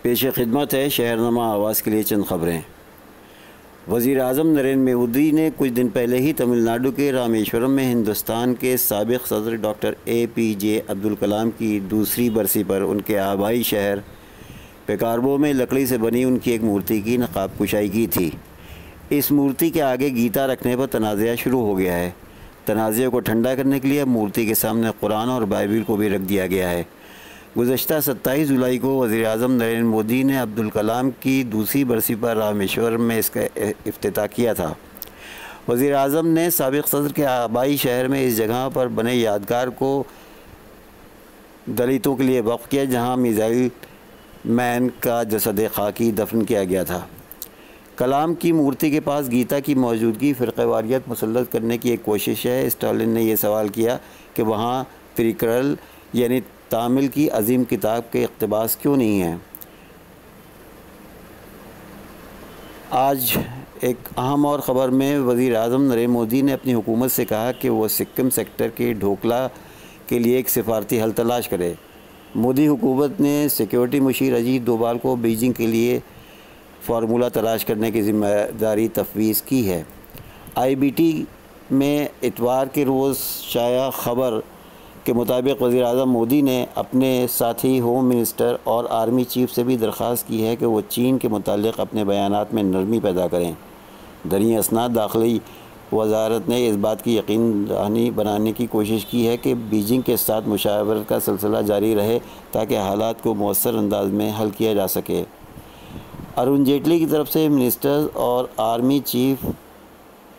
पेश खिदमत है शहरनामा आवाज़ के लिए चंद ख़बरें। वज़ीर-ए-आज़म नरेंद्र मोदी ने कुछ दिन पहले ही तमिलनाडु के रामेश्वरम में हिंदुस्तान के साबिक़ सदर डॉक्टर APJ अब्दुल कलाम की दूसरी बरसी पर उनके आबाई शहर पेकार्बो में लकड़ी से बनी उनकी एक मूर्ति की नक़ाब कुशाई की थी। इस मूर्ति के आगे गीता रखने पर तनाज़ा शुरू हो गया है। तनाज़े को ठंडा करने के लिए अब मूर्ति के सामने कुरान और बाइबिल को भी रख दिया गया है। गुज़श्ता 27 जुलाई को वज़ीर-ए-आज़म नरेंद्र मोदी ने अब्दुल कलाम की दूसरी बरसी पर रामेश्वरम में इसका इफ्तिताह किया था। वज़ीर-ए-आज़म ने साबिक़ सदर के आबाई शहर में इस जगह पर बने यादगार को दलितों के लिए वक़्फ़ किया, जहाँ मिसाइल मैन का जसद खाकी दफन किया गया था। कलाम की मूर्ति के पास गीता की मौजूदगी फ़िरक़ेवारियत मुसल्लत करने की एक कोशिश है। स्टालिन ने यह सवाल किया कि वहाँ तिरुकुरल यानी तामिल की अजीम किताब के इक़्तिबास क्यों नहीं है। आज एक अहम और ख़बर में वज़ीर-ए-आज़म नरेंद्र मोदी ने अपनी हुकूमत से कहा कि वो सिक्किम सेक्टर के ढोकला के लिए एक सिफारती हल तलाश करे। मोदी हुकूमत ने सिक्योरिटी मुशीर अजीत डोभाल को बीजिंग के लिए फार्मूला तलाश करने की ज़िम्मेदारी तफवीज़ की है। IBT में इतवार के रोज़ शाया ख़बर के मुताबिक वज़ीर-ए-आज़म मोदी ने अपने साथी होम मिनिस्टर और आर्मी चीफ से भी दरख्वास्त की है कि वो चीन के मुतालिक अपने बयानात में नरमी पैदा करें। दरी असनाद दाखिली वजारत ने इस बात की यकीन दहानी बनाने की कोशिश की है कि बीजिंग के साथ मुशावरत का सिलसिला जारी रहे ताकि हालात को मौसर अंदाज में हल किया जा सके। अरुण जेटली की तरफ से मिनिस्टर्स और आर्मी चीफ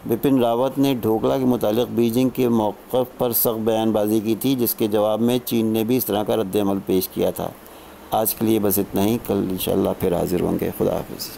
बिपिन रावत ने ढोकला के मुतालिक बीजिंग के मौक़िफ़ पर सख्त बयानबाजी की थी, जिसके जवाब में चीन ने भी इस तरह का रद्द अमल पेश किया था। आज के लिए बस इतना ही। कल इंशाअल्लाह फिर हाज़िर होंगे। खुदा हाफ़िज़।